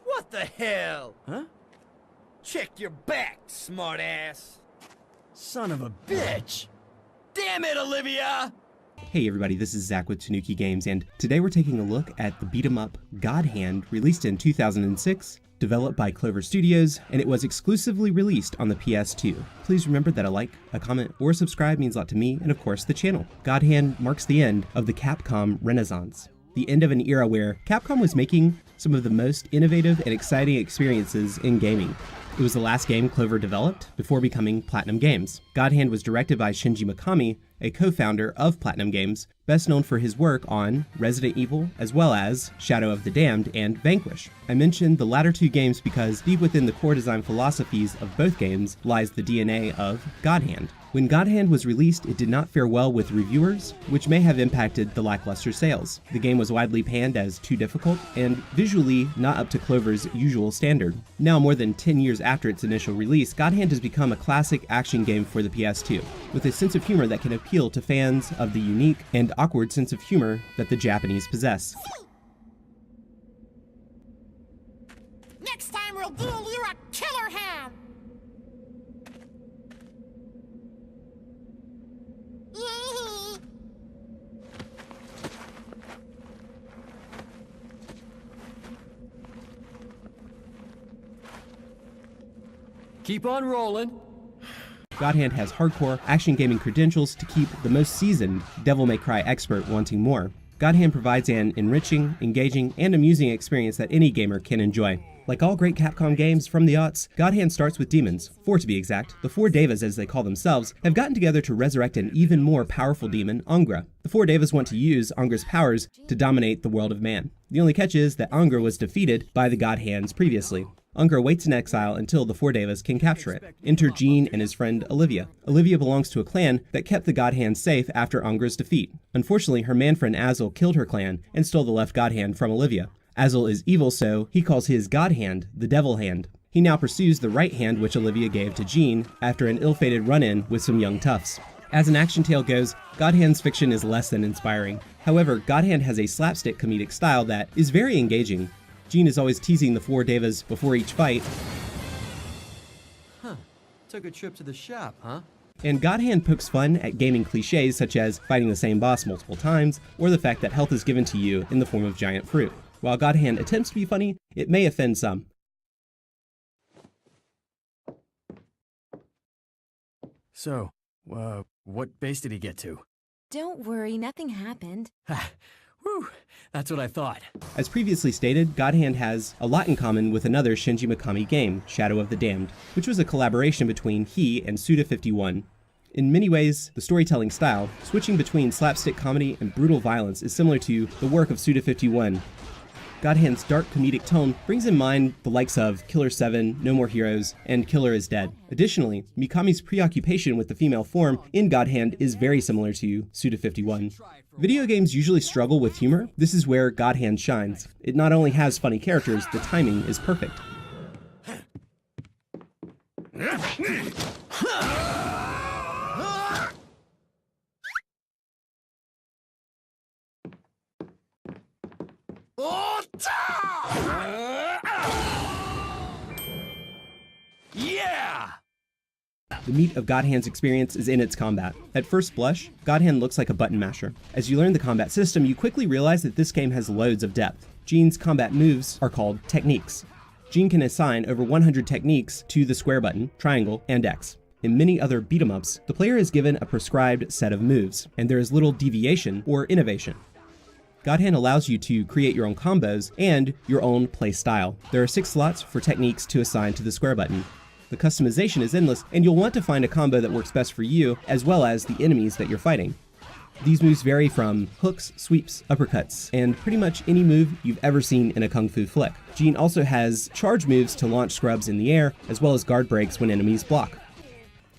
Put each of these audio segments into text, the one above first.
What the hell? Huh? Check your back, smartass. Son of a bitch! Damn it, Olivia! Hey everybody, this is Zach with Tanuki Games, and today we're taking a look at the beat-em-up God Hand, released in 2006, developed by Clover Studios, and it was exclusively released on the PS2. Please remember that a like, a comment, or a subscribe means a lot to me, and of course the channel. God Hand marks the end of the Capcom Renaissance, the end of an era where Capcom was making some of the most innovative and exciting experiences in gaming. It was the last game Clover developed before becoming Platinum Games. God Hand was directed by Shinji Mikami, a co-founder of Platinum Games, best known for his work on Resident Evil, as well as Shadow of the Damned and Vanquish. I mentioned the latter two games because deep within the core design philosophies of both games lies the DNA of God Hand. When God Hand was released, it did not fare well with reviewers, which may have impacted the lackluster sales. The game was widely panned as too difficult, and visually not up to Clover's usual standard. Now, more than 10 years after its initial release, God Hand has become a classic action game for the PS2, with a sense of humor that can appeal to fans of the unique and awkward sense of humor that the Japanese possess. Next time we'll duel you a killer ham! Keep on rolling. God Hand has hardcore action gaming credentials to keep the most seasoned Devil May Cry expert wanting more. God Hand provides an enriching, engaging, and amusing experience that any gamer can enjoy. Like all great Capcom games from the aughts, God Hand starts with demons. 4 to be exact. The 4 Devas, as they call themselves, have gotten together to resurrect an even more powerful demon, Angra. The 4 Devas want to use Angra's powers to dominate the world of man. The only catch is that Angra was defeated by the God Hands previously. Angra waits in exile until the 4 Devas can capture it. Enter Gene and his friend Olivia. Olivia belongs to a clan that kept the God Hand safe after Angra's defeat. Unfortunately, her man-friend Azel killed her clan and stole the left God Hand from Olivia. Azel is evil, so he calls his God Hand the Devil Hand. He now pursues the right hand which Olivia gave to Gene after an ill-fated run-in with some young toughs. As an action tale goes, God Hand's fiction is less than inspiring. However, God Hand has a slapstick comedic style that is very engaging. Gene is always teasing the 4 Devas before each fight. Huh. Took a trip to the shop, huh? And God Hand pokes fun at gaming cliches such as fighting the same boss multiple times, or the fact that health is given to you in the form of giant fruit. While God Hand attempts to be funny, it may offend some. So, what base did he get to? Don't worry, nothing happened. Whew, that's what I thought. As previously stated, God Hand has a lot in common with another Shinji Mikami game, Shadow of the Damned, which was a collaboration between he and Suda51. In many ways, the storytelling style, switching between slapstick comedy and brutal violence, is similar to the work of Suda51. God Hand's dark comedic tone brings in mind the likes of Killer 7, No More Heroes, and Killer is Dead. Additionally, Mikami's preoccupation with the female form in God Hand is very similar to Suda51. Video games usually struggle with humor. This is where God Hand shines. It not only has funny characters, the timing is perfect. Yeah! The meat of God Hand's experience is in its combat. At first blush, God Hand looks like a button masher. As you learn the combat system, you quickly realize that this game has loads of depth. Gene's combat moves are called techniques. Gene can assign over 100 techniques to the square button, triangle, and X. In many other beat-em-ups, the player is given a prescribed set of moves, and there is little deviation or innovation. God Hand allows you to create your own combos and your own play style. There are 6 slots for techniques to assign to the square button. The customization is endless, and you'll want to find a combo that works best for you, as well as the enemies that you're fighting. These moves vary from hooks, sweeps, uppercuts, and pretty much any move you've ever seen in a kung fu flick. Gene also has charge moves to launch scrubs in the air, as well as guard breaks when enemies block.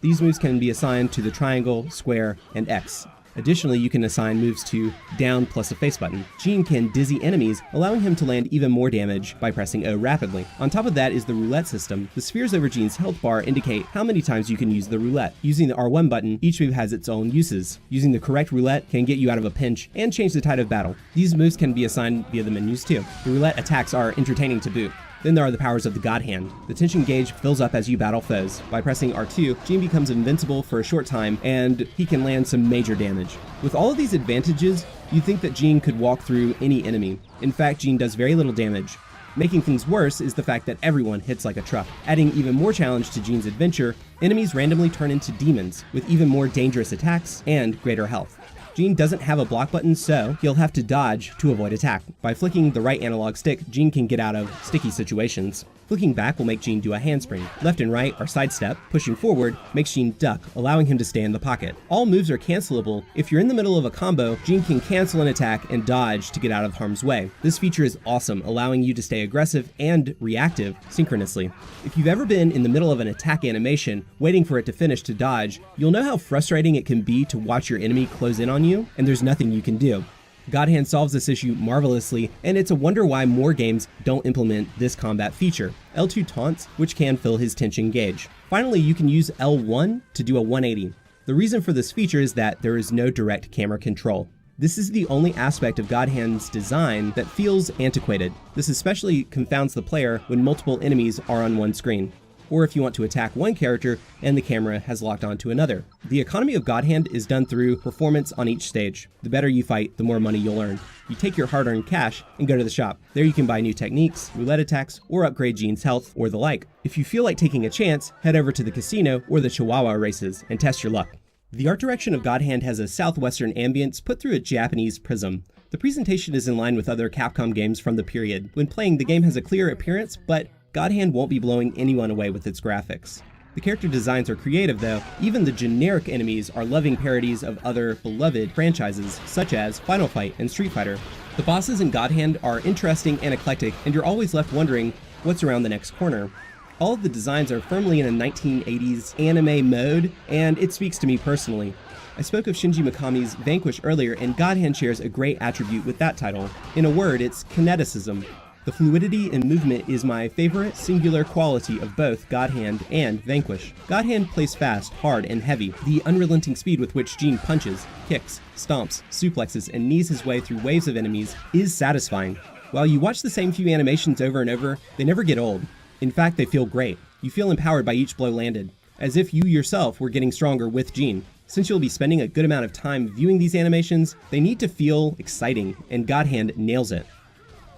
These moves can be assigned to the triangle, square, and X. Additionally, you can assign moves to down plus a face button. Gene can dizzy enemies, allowing him to land even more damage by pressing O rapidly. On top of that is the roulette system. The spheres over Gene's health bar indicate how many times you can use the roulette. Using the R1 button, each move has its own uses. Using the correct roulette can get you out of a pinch and change the tide of battle. These moves can be assigned via the menus too. The roulette attacks are entertaining to boot. Then there are the powers of the God Hand. The tension gauge fills up as you battle foes. By pressing R2, Gene becomes invincible for a short time, and he can land some major damage. With all of these advantages, you'd think that Gene could walk through any enemy. In fact, Gene does very little damage. Making things worse is the fact that everyone hits like a truck. Adding even more challenge to Gene's adventure, enemies randomly turn into demons, with even more dangerous attacks and greater health. Gene doesn't have a block button, so he'll have to dodge to avoid attack. By flicking the right analog stick, Gene can get out of sticky situations. Flicking back will make Gene do a handspring. Left and right are sidestep. Pushing forward makes Gene duck, allowing him to stay in the pocket. All moves are cancelable. If you're in the middle of a combo, Gene can cancel an attack and dodge to get out of harm's way. This feature is awesome, allowing you to stay aggressive and reactive synchronously. If you've ever been in the middle of an attack animation, waiting for it to finish to dodge, you'll know how frustrating it can be to watch your enemy close in on you, and there's nothing you can do. God Hand solves this issue marvelously, and it's a wonder why more games don't implement this combat feature. L2 taunts, which can fill his tension gauge. Finally, you can use L1 to do a 180. The reason for this feature is that there is no direct camera control. This is the only aspect of God Hand's design that feels antiquated. This especially confounds the player when multiple enemies are on one screen, or if you want to attack one character and the camera has locked onto another. The economy of God Hand is done through performance on each stage. The better you fight, the more money you'll earn. You take your hard-earned cash and go to the shop. There you can buy new techniques, roulette attacks, or upgrade Gene's health, or the like. If you feel like taking a chance, head over to the casino or the Chihuahua races and test your luck. The art direction of God Hand has a southwestern ambience put through a Japanese prism. The presentation is in line with other Capcom games from the period. When playing, the game has a clear appearance, but God Hand won't be blowing anyone away with its graphics. The character designs are creative though. Even the generic enemies are loving parodies of other beloved franchises, such as Final Fight and Street Fighter. The bosses in God Hand are interesting and eclectic, and you're always left wondering what's around the next corner. All of the designs are firmly in a 1980s anime mode, and it speaks to me personally. I spoke of Shinji Mikami's Vanquish earlier, and God Hand shares a great attribute with that title. In a word, it's kineticism. The fluidity and movement is my favorite singular quality of both God Hand and Vanquish. God Hand plays fast, hard, and heavy. The unrelenting speed with which Gene punches, kicks, stomps, suplexes, and knees his way through waves of enemies is satisfying. While you watch the same few animations over and over, they never get old. In fact, they feel great. You feel empowered by each blow landed, as if you yourself were getting stronger with Gene. Since you'll be spending a good amount of time viewing these animations, they need to feel exciting, and God Hand nails it.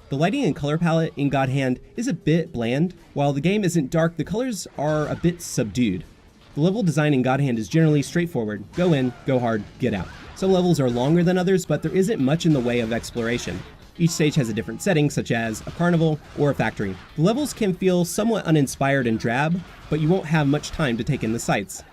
The lighting and color palette in God Hand is a bit bland. While the game isn't dark, the colors are a bit subdued. The level design in God Hand is generally straightforward. Go in, go hard, get out. Some levels are longer than others, but there isn't much in the way of exploration. Each stage has a different setting, such as a carnival or a factory. The levels can feel somewhat uninspired and drab, but you won't have much time to take in the sights.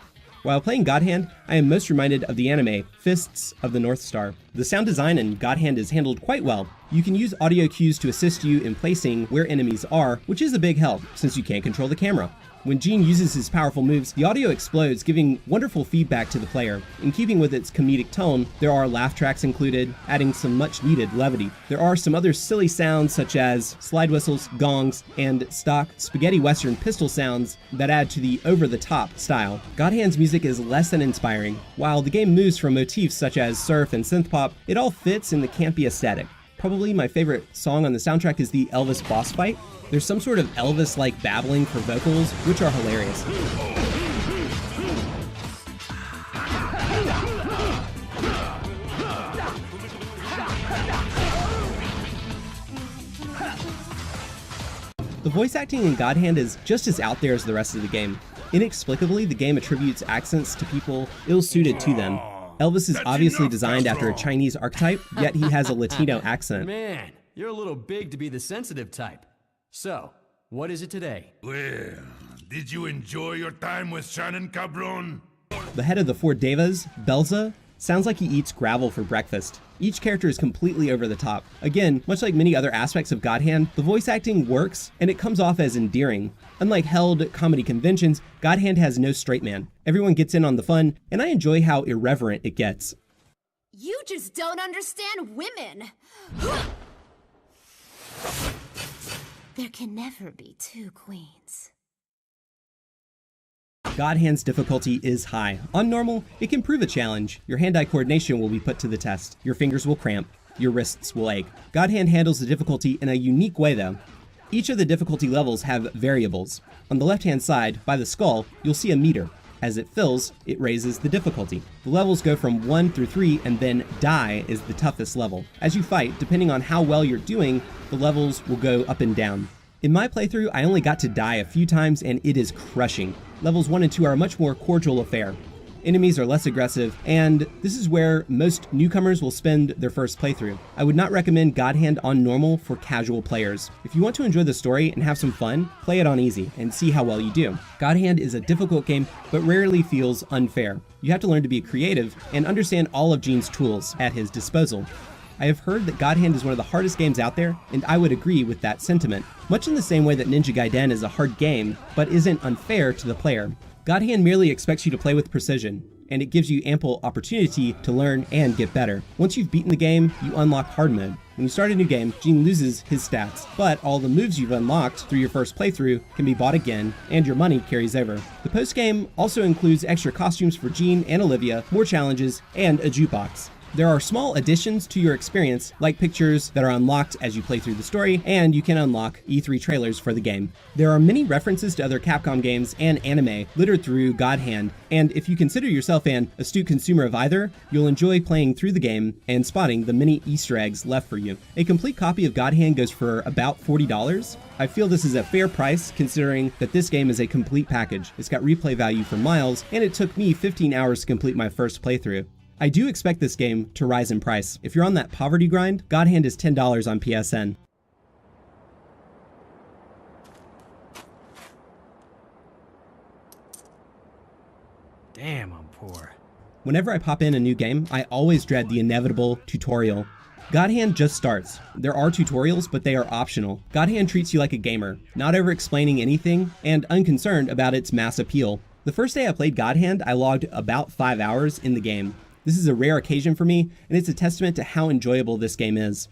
While playing God Hand, I am most reminded of the anime Fists of the North Star. The sound design in God Hand is handled quite well. You can use audio cues to assist you in placing where enemies are, which is a big help since you can't control the camera. When Gene uses his powerful moves, the audio explodes, giving wonderful feedback to the player. In keeping with its comedic tone, there are laugh tracks included, adding some much-needed levity. There are some other silly sounds such as slide whistles, gongs, and stock spaghetti western pistol sounds that add to the over-the-top style. God Hand's music is less than inspiring. While the game moves from motifs such as surf and synthpop, it all fits in the campy aesthetic. Probably my favorite song on the soundtrack is the Elvis boss fight. There's some sort of Elvis-like babbling for vocals, which are hilarious. The voice acting in God Hand is just as out there as the rest of the game. Inexplicably, the game attributes accents to people ill-suited to them. Elvis is obviously designed after a Chinese archetype, yet he has a Latino accent. Man, you're a little big to be the sensitive type. So, what is it today? Well, did you enjoy your time with Shannon, cabron? The head of the four Devas, Belza, sounds like he eats gravel for breakfast. Each character is completely over the top. Again, much like many other aspects of God Hand, the voice acting works and it comes off as endearing. Unlike held comedy conventions, God Hand has no straight man. Everyone gets in on the fun, and I enjoy how irreverent it gets. You just don't understand women. There can never be two queens. God Hand's difficulty is high. On normal, it can prove a challenge. Your hand-eye coordination will be put to the test. Your fingers will cramp. Your wrists will ache. God Hand handles the difficulty in a unique way though. Each of the difficulty levels have variables. On the left-hand side, by the skull, you'll see a meter. As it fills, it raises the difficulty. The levels go from 1 through 3, and then Die is the toughest level. As you fight, depending on how well you're doing, the levels will go up and down. In my playthrough, I only got to die a few times, and it is crushing. Levels 1 and 2 are a much more cordial affair. Enemies are less aggressive, and this is where most newcomers will spend their first playthrough. I would not recommend God Hand on normal for casual players. If you want to enjoy the story and have some fun, play it on easy and see how well you do. God Hand is a difficult game, but rarely feels unfair. You have to learn to be creative and understand all of Gene's tools at his disposal. I have heard that God Hand is one of the hardest games out there, and I would agree with that sentiment. Much in the same way that Ninja Gaiden is a hard game, but isn't unfair to the player. God Hand merely expects you to play with precision, and it gives you ample opportunity to learn and get better. Once you've beaten the game, you unlock hard mode. When you start a new game, Gene loses his stats, but all the moves you've unlocked through your first playthrough can be bought again, and your money carries over. The post-game also includes extra costumes for Gene and Olivia, more challenges, and a jukebox. There are small additions to your experience, like pictures that are unlocked as you play through the story, and you can unlock E3 trailers for the game. There are many references to other Capcom games and anime littered through God Hand, and if you consider yourself an astute consumer of either, you'll enjoy playing through the game and spotting the many Easter eggs left for you. A complete copy of God Hand goes for about $40. I feel this is a fair price considering that this game is a complete package. It's got replay value for miles, and it took me 15 hours to complete my first playthrough. I do expect this game to rise in price. If you're on that poverty grind, God Hand is $10 on PSN. Damn, I'm poor. Whenever I pop in a new game, I always dread the inevitable tutorial. God Hand just starts. There are tutorials, but they are optional. God Hand treats you like a gamer, not over-explaining anything, and unconcerned about its mass appeal. The first day I played God Hand, I logged about 5 hours in the game. This is a rare occasion for me, and it's a testament to how enjoyable this game is.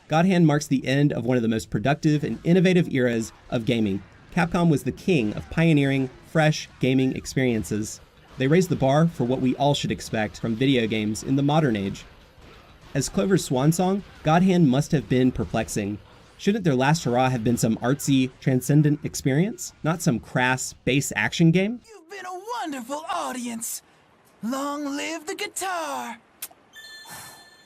God Hand marks the end of one of the most productive and innovative eras of gaming. Capcom was the king of pioneering, fresh gaming experiences. They raised the bar for what we all should expect from video games in the modern age. As Clover's swan song, God Hand must have been perplexing. Shouldn't their last hurrah have been some artsy, transcendent experience, not some crass, base action game? You've been a wonderful audience. Long live the guitar!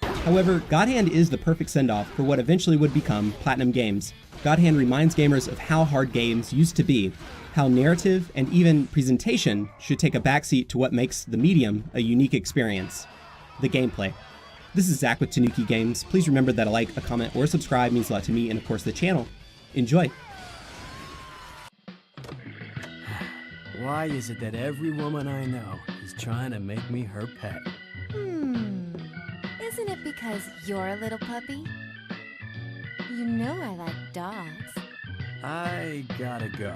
However, God Hand is the perfect send-off for what eventually would become Platinum Games. God Hand reminds gamers of how hard games used to be, how narrative and even presentation should take a backseat to what makes the medium a unique experience: the gameplay. This is Zach with Tanuki Games. Please remember that a like, a comment, or a subscribe means a lot to me and of course the channel. Enjoy! Why is it that every woman I know is trying to make me her pet? Isn't it because you're a little puppy? You know I like dogs. I gotta go.